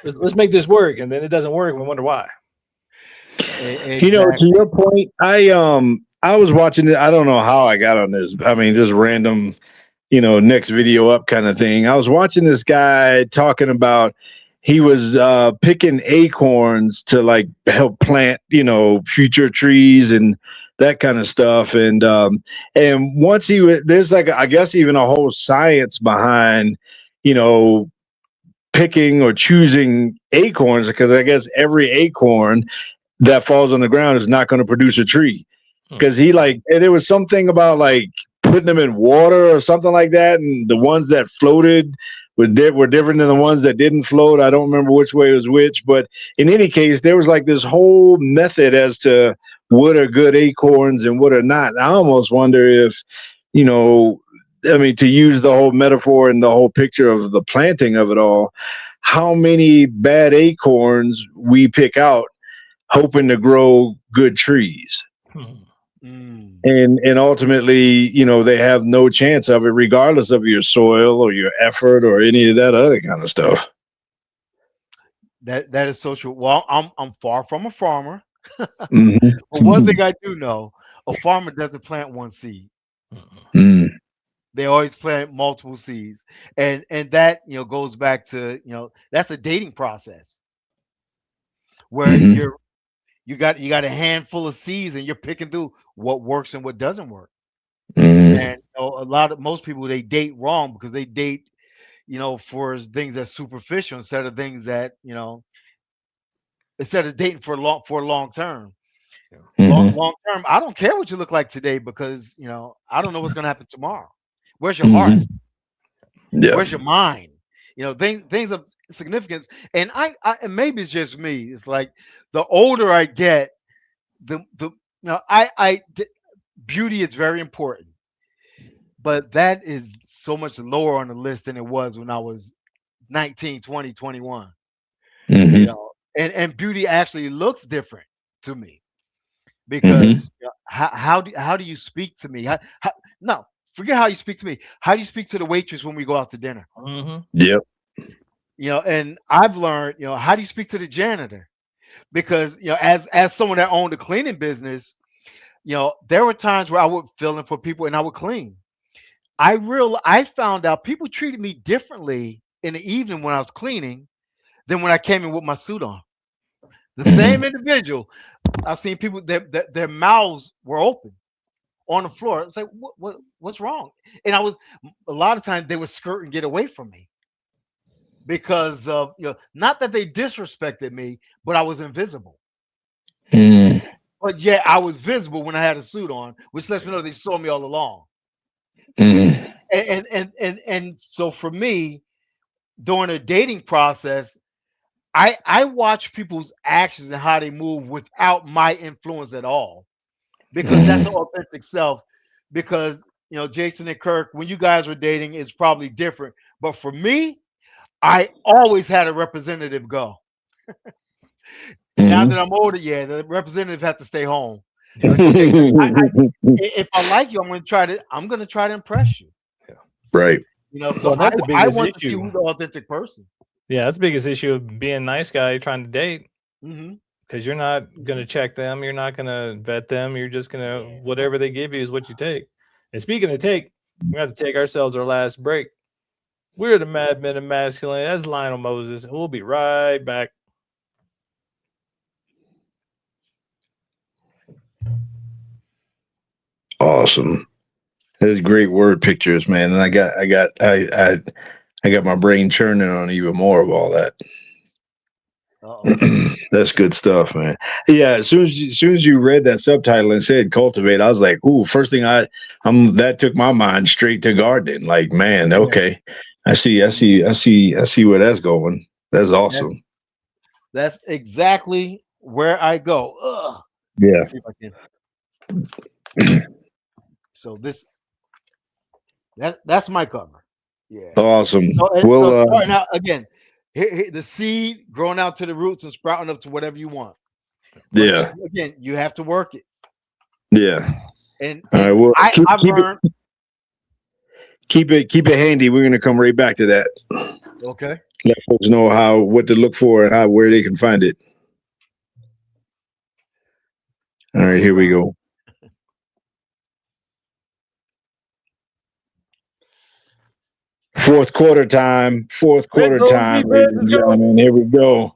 let's make this work. And then it doesn't work. We wonder why. Exactly. To your point, I was watching it. I don't know how I got on this. Just random, next video up kind of thing. I was watching this guy talking about he was picking acorns to like help plant, future trees and that kind of stuff. And once there's like, I guess even a whole science behind, picking or choosing acorns, because I guess every acorn that falls on the ground is not going to produce a tree. Because and it was something about like putting them in water or something like that. And the ones that floated were different than the ones that didn't float. I don't remember which way was which, but in any case, there was like this whole method as to what are good acorns and what are not. I almost wonder if, to use the whole metaphor and the whole picture of the planting of it all, how many bad acorns we pick out hoping to grow good trees. And ultimately, they have no chance of it, regardless of your soil or your effort or any of that other kind of stuff. That is so true. Well, I'm far from a farmer, Mm-hmm. but one thing I do know, a farmer doesn't plant one seed. Mm. They always plant multiple seeds, and that goes back to that's a dating process where Mm-hmm. you got a handful of seeds and you're picking through what works and what doesn't work. Mm-hmm. And most people, they date wrong because they date for things that's superficial instead of things that instead of dating for long term. Mm-hmm. Long term, I don't care what you look like today because I don't know what's going to happen tomorrow. Where's your heart? Mm-hmm. Yeah. Where's your mind? Things of significance. And and maybe it's just me. It's like the older I get, the beauty is very important, but that is so much lower on the list than it was when I was 19, 20, 21. Mm-hmm. And beauty actually looks different to me because Mm-hmm. how do you speak to me? No, forget how you speak to me. How do you speak to the waitress when we go out to dinner? Yep. And I've learned, how do you speak to the janitor? Because as someone that owned a cleaning business, there were times where I would fill in for people and I would clean. I found out people treated me differently in the evening when I was cleaning than when I came in with my suit on. The same individual, I've seen people their mouths were open on the floor. It's like what's wrong? And a lot of times they would skirt and get away from me because of not that they disrespected me, but I was invisible. Mm-hmm. But yeah, I was visible when I had a suit on, which lets me know they saw me all along. Mm-hmm. And so for me, during a dating process, I watch people's actions and how they move without my influence at all, because that's an authentic self. Because Jason and Kirk, when you guys were dating, it's probably different. But for me, I always had a representative go. Now Mm-hmm. that I'm older, yeah, the representative had to stay home. Like, okay, if I like you, I'm gonna try to impress you. Right. So That's the I biggest want to see issue. who's the authentic person. Yeah, that's the biggest issue of being a nice guy trying to date. Hmm. Because you're not going to check them. You're not going to vet them. You're just going to, whatever they give you is what you take. And speaking of take, we have to take ourselves our last break. We're the Mad Men of Masculinity. That's Lionel Moses. And we'll be right back. Awesome. That's great word pictures, man. And I got my brain churning on even more of all that. That's good stuff, man. Yeah, as soon as you read that subtitle and said cultivate, I was like, ooh, first thing that took my mind straight to gardening. Like, man, okay. I see where that's going. That's awesome. That's exactly where I go. Ugh. Yeah. Let's see if I can. So that's my cover. Yeah. Awesome. So starting out again, here, the seed growing out to the roots and sprouting up to whatever you want. But yeah. again, you have to work it. Yeah. And all right. Well, I've learned. Keep it handy. We're gonna come right back to that. Okay. Let folks know what to look for and where they can find it. All right, here we go. Fourth quarter time, ladies and gentlemen. Here we go.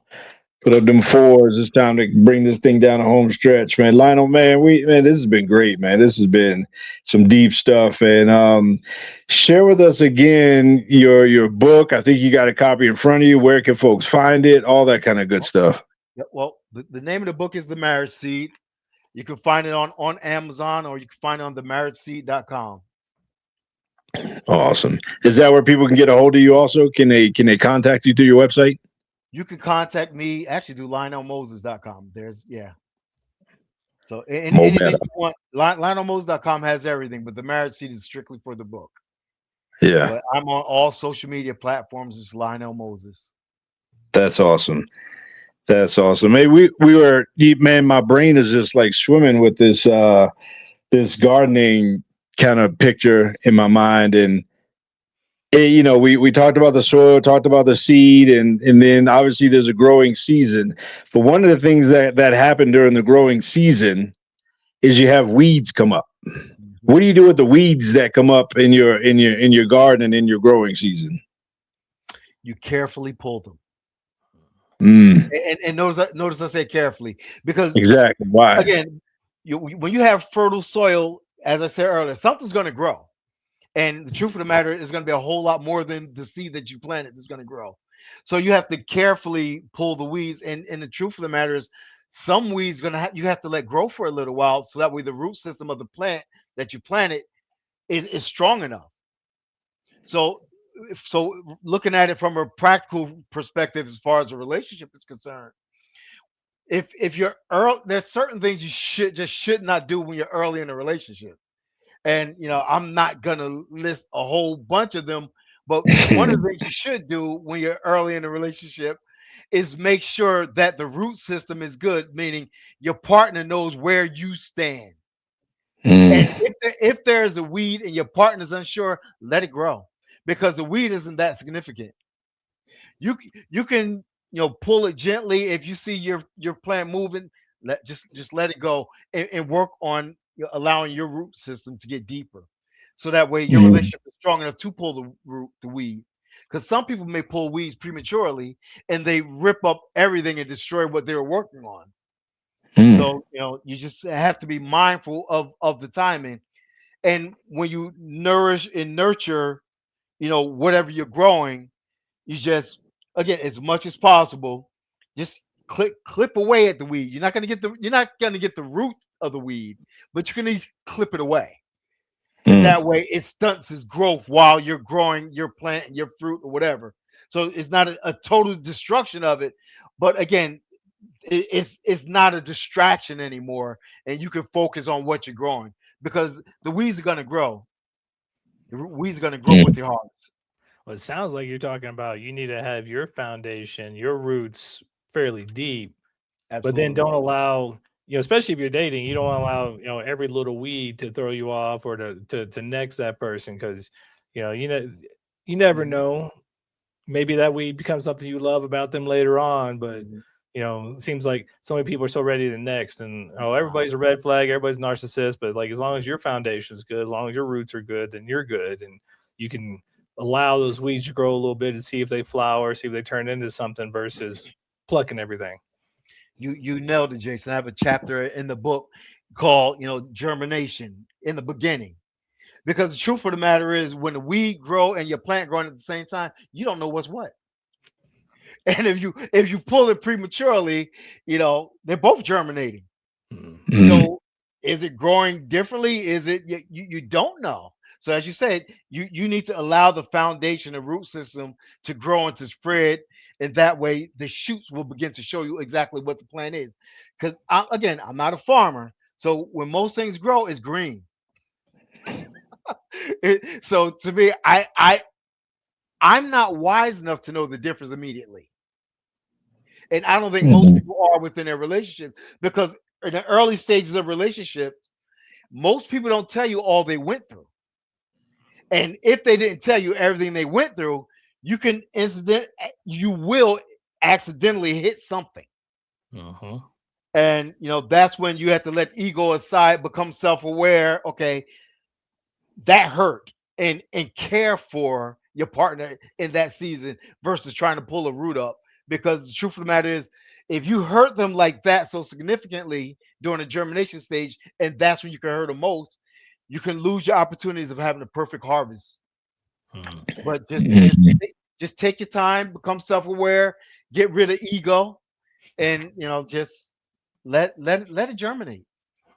Put up them fours. It's time to bring this thing down the home stretch, man. Lionel, man, this has been great, man. This has been some deep stuff. And share with us again your book. I think you got a copy in front of you. Where can folks find it? All that kind of good stuff. Yeah, well, the name of the book is The Marriage Seed. You can find it on Amazon, or you can find it on themarriageseed.com. Awesome. Is that where people can get a hold of you also? Can they contact you through your website? You can contact me, actually, do lionelmoses.com. So anything you want, lionelmoses.com has everything, but the Marriage Seed is strictly for the book. Yeah. But I'm on all social media platforms. It's Lionel Moses. That's awesome. That's awesome. Hey, man, my brain is just like swimming with this gardening kind of picture in my mind. And we talked about the soil, talked about the seed, and then obviously there's a growing season. But one of the things that happened during the growing season is you have weeds come up. What do you do with the weeds that come up in your garden and in your growing season? You carefully pull them. Mm. And notice I said carefully, because Exactly. Why? again, when you have fertile soil, as I said earlier, something's going to grow. And the truth of the matter is going to be a whole lot more than the seed that you planted that's going to grow. So you have to carefully pull the weeds. And the truth of the matter is, some weeds you have to let grow for a little while, so that way the root system of the plant that you planted is strong enough. So looking at it from a practical perspective, as far as a relationship is concerned, if you're early, there's certain things you should not do when you're early in a relationship. And I'm not gonna list a whole bunch of them, but one of the things you should do when you're early in a relationship is make sure that the root system is good, meaning your partner knows where you stand. And if there's a weed and your partner's unsure, let it grow, because the weed isn't that significant. You can pull it gently. If you see your plant moving, just let it go, and work on allowing your root system to get deeper, so that way your relationship is strong enough to pull the weed. Because some people may pull weeds prematurely, and they rip up everything and destroy what they were working on. So you just have to be mindful of the timing. And when you nourish and nurture, whatever you're growing, you just, again, as much as possible, just clip away at the weed. You're not gonna get the root of the weed, but you can at least clip it away. And that way it stunts its growth while you're growing your plant and your fruit or whatever. So it's not a total destruction of it, but again, it's not a distraction anymore, and you can focus on what you're growing, because the weeds are going to grow. The weeds are going to grow with your harvest. Well, it sounds like you're talking about you need to have your foundation, your roots fairly deep, but then Absolutely. don't allow, especially if you're dating, you don't allow, every little weed to throw you off or to next that person, because, you never know. Maybe that weed becomes something you love about them later on, but it seems like so many people are so ready to next, and everybody's a red flag, everybody's a narcissist, but like as long as your foundation is good, as long as your roots are good, then you're good, and you can allow those weeds to grow a little bit and see if they flower, see if they turn into something versus plucking everything. You nailed it, Jason. I have a chapter in the book called germination in the beginning. Because the truth of the matter is, when the weed grow and your plant growing at the same time, you don't know what's what. And if you pull it prematurely, they're both germinating. So is it growing differently? Is it you don't know. So as you said, you need to allow the foundation, the root system, to grow and to spread, and that way the shoots will begin to show you exactly what the plant is. Because I'm not a farmer, so when most things grow, it's green. So to me, I'm not wise enough to know the difference immediately. And I don't think most people are within their relationship, because in the early stages of relationships, most people don't tell you all they went through. And if they didn't tell you everything they went through, you will accidentally hit something. And that's when you have to let ego aside, become self-aware. Okay, that hurt, and care for your partner in that season versus trying to pull a root up. Because the truth of the matter is, if you hurt them like that so significantly during the germination stage, and that's when you can hurt them most, you can lose your opportunities of having a perfect harvest. But just take your time, become self-aware, get rid of ego, and just let it germinate.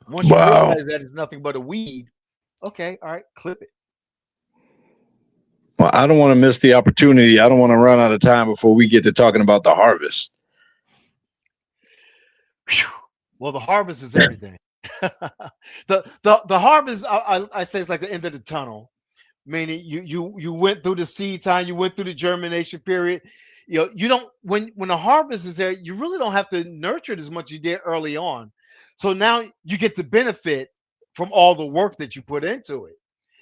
Once you realize that it's nothing but a weed, okay, all right, clip it. Well, I don't want to miss the opportunity. I don't want to run out of time before we get to talking about the harvest. Well, the harvest is everything. the harvest, I say, it's like the end of the tunnel. Meaning you went through the seed time, you went through the germination period, you don't when the harvest is there, you really don't have to nurture it as much as you did early on. So now you get to benefit from all the work that you put into it.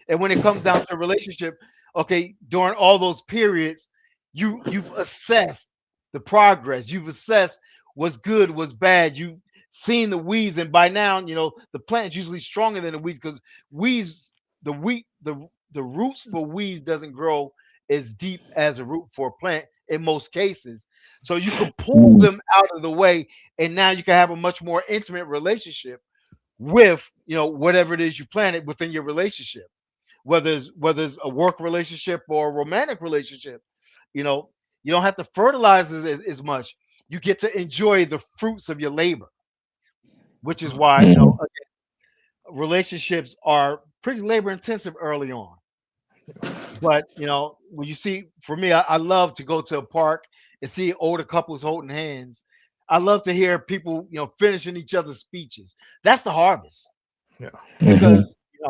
And when it comes down to a relationship, okay, during all those periods, you've assessed the progress, you've assessed what's good, what's bad, you've seen the weeds, and by now, the plant's usually stronger than the weeds because weeds, the roots for weeds doesn't grow as deep as a root for a plant in most cases. So you can pull them out of the way, and now you can have a much more intimate relationship with whatever it is you planted within your relationship, whether it's a work relationship or a romantic relationship. You don't have to fertilize it as much. You get to enjoy the fruits of your labor, which is why again, relationships are pretty labor intensive early on. But when you see, for me, I love to go to a park and see older couples holding hands. I love to hear people, finishing each other's speeches. That's the harvest. Yeah. Because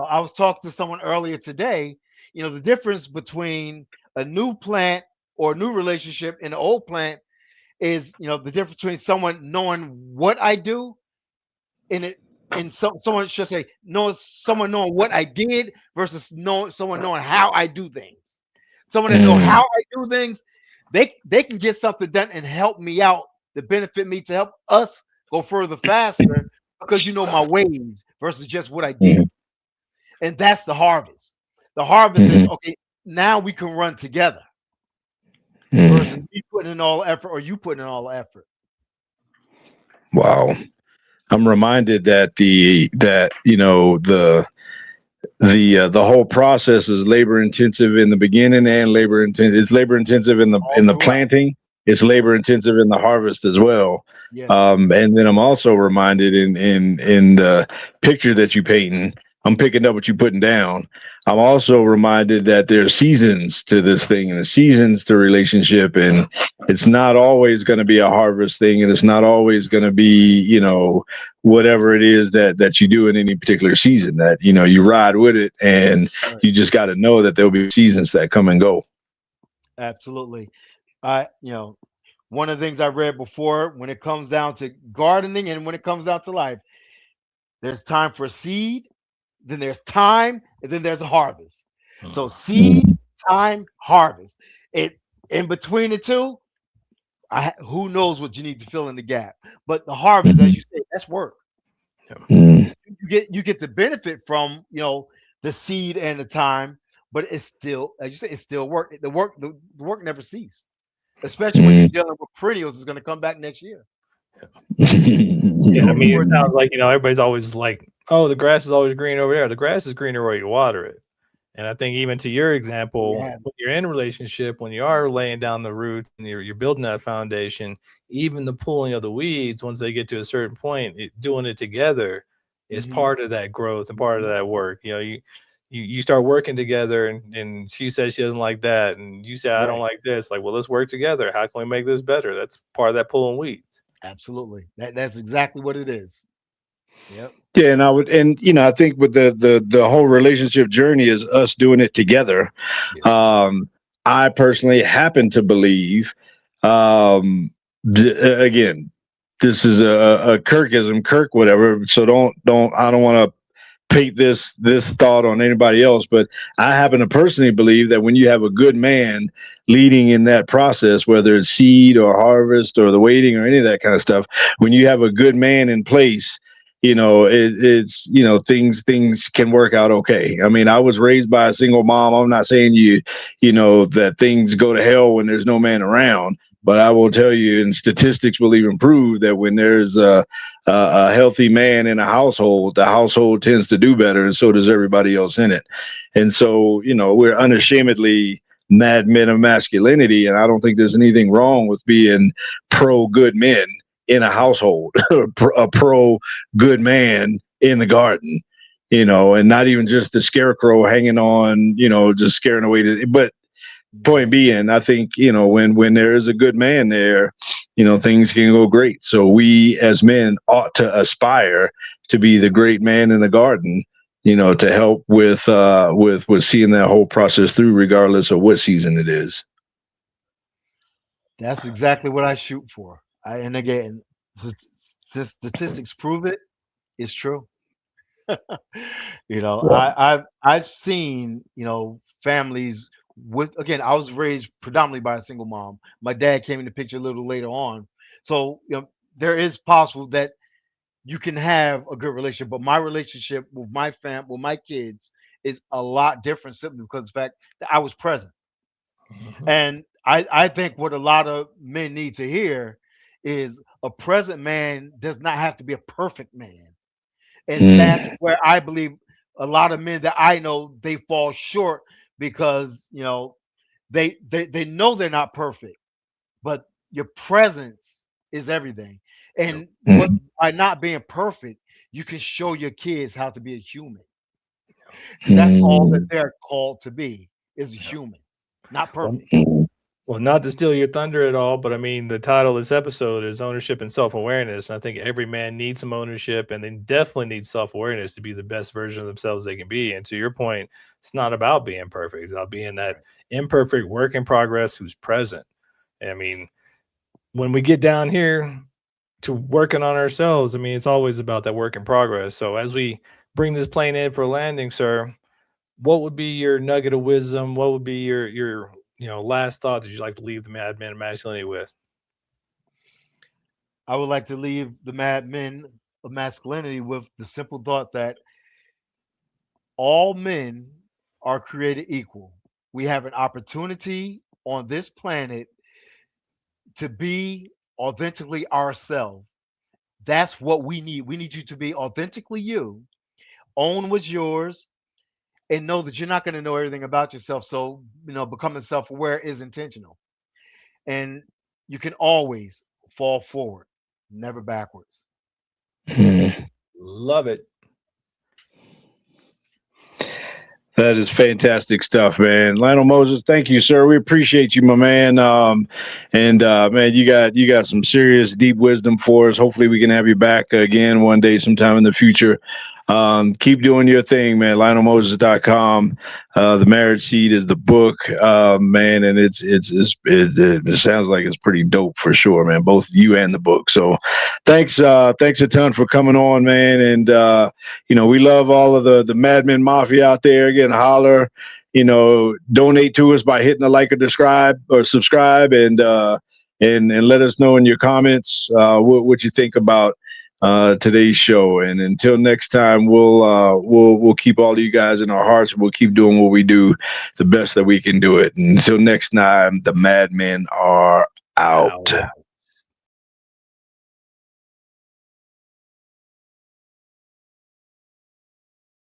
I was talking to someone earlier today. The difference between a new plant or a new relationship and an old plant is, the difference between someone knowing what I do and someone should say someone knowing what I did versus someone knowing how I do things. Someone that know how I do things, they can get something done and help me out to benefit me, to help us go further faster because my ways versus just what I did. And that's the harvest. The harvest is, okay, now we can run together versus me putting in all effort or you putting in all effort. Wow. I'm reminded that the whole process is labor intensive in the beginning and labor intensive. It's labor intensive in the planting. It's labor intensive in the harvest as well. Yeah. And then I'm also reminded in the picture that you painting. I'm picking up what you're putting down. I'm also reminded that there's seasons to this thing and the seasons to relationship, and it's not always going to be a harvest thing, and it's not always going to be, whatever it is that you do in any particular season. That you ride with it, and you just got to know that there'll be seasons that come and go. Absolutely. One of the things I read before, when it comes down to gardening and when it comes down to life, there's time for seed, then there's time, and then there's a harvest. So seed, time, harvest. It in between the two, who knows what you need to fill in the gap. But the harvest, as you say, that's work. You get to benefit from the seed and the time, but it's still, as you say, it's still work. The work never ceases, especially when you're dealing with perennials. It's going to come back next year. Yeah, I mean, it sounds like everybody's always like, oh, the grass is always green over there. The grass is greener where you water it. And I think even to your example, when you're in a relationship, when you are laying down the roots and you're building that foundation, even the pulling of the weeds, once they get to a certain point, doing it together is part of that growth and part of that work. You start working together, and she says she doesn't like that, and you say I don't like this. Like, well, let's work together. How can we make this better? That's part of that pulling weeds. Absolutely. That's exactly what it is. Yep. Yeah, and I think with the whole relationship journey is us doing it together. I personally happen to believe, again, this is a Kirkism, Kirk, whatever. So I don't want to paint this thought on anybody else, but I happen to personally believe that when you have a good man leading in that process, whether it's seed or harvest or the waiting or any of that kind of stuff, when you have a good man in place, it's things can work out okay. I mean, I was raised by a single mom. I'm not saying that things go to hell when there's no man around, but I will tell you, and statistics will even prove that when there's a healthy man in a household, the household tends to do better, and so does everybody else in it. And so, we're unashamedly mad men of masculinity, and I don't think there's anything wrong with being pro good men in a household, a pro good man in the garden, and not even just the scarecrow hanging on, just scaring away. But point being, I think, when there is a good man there, things can go great. So we as men ought to aspire to be the great man in the garden, to help with seeing that whole process through, regardless of what season it is. That's exactly what I shoot for. And again, since statistics prove it, it's true. Well, I've seen, families with, again, I was raised predominantly by a single mom. My dad came in the picture a little later on. So, there is possible that you can have a good relationship, but my relationship with with my kids is a lot different simply because of the fact that I was present. Mhm. And I think what a lot of men need to hear is a present man does not have to be a perfect man. And that's mm, where I believe a lot of men that I know, they fall short because they know they're not perfect, but your presence is everything. Yep. And what mm, by not being perfect, you can show your kids how to be a human. That's all that mm, they're called to be, is a Yep. human, not Well, perfect. mm, well, not to steal your thunder at all, but I mean, the title of this episode is ownership and self-awareness. And I think every man needs some ownership and they definitely need self-awareness to be the best version of themselves they can be. And to your point, it's not about being perfect. It's about being that imperfect work in progress who's present. I mean, when we get down here to working on ourselves, I mean, it's always about that work in progress. So as we bring this plane in for a landing, sir, what would be your nugget of wisdom? What would be your last thought that you'd like to leave the madman of masculinity with? I would like to leave the Mad Men of Masculinity with the simple thought that all men are created equal. We have an opportunity on this planet to be authentically ourselves. That's what we need. We need you to be authentically you, own what's yours, and know that you're not going to know everything about yourself. So, becoming self aware is intentional. And you can always fall forward, never backwards. mm. Love it. That is fantastic stuff, man. Lionel Moses, thank you, sir. We appreciate you, my man. And man, you got some serious deep wisdom for us. Hopefully, we can have you back again one day, sometime in the future. Keep doing your thing, man. LionelMoses.com. The Marriage Seed is the book, man, and it sounds like it's pretty dope for sure, man. Both you and the book. So, thanks a ton for coming on, man. And we love all of the Madmen Mafia out there. Again, holler, donate to us by hitting the like or subscribe, and let us know in your comments what you think about today's show. And until next time, we'll keep all of you guys in our hearts. We'll keep doing what we do the best that we can do it. And until next time, the Madmen are out. Ow.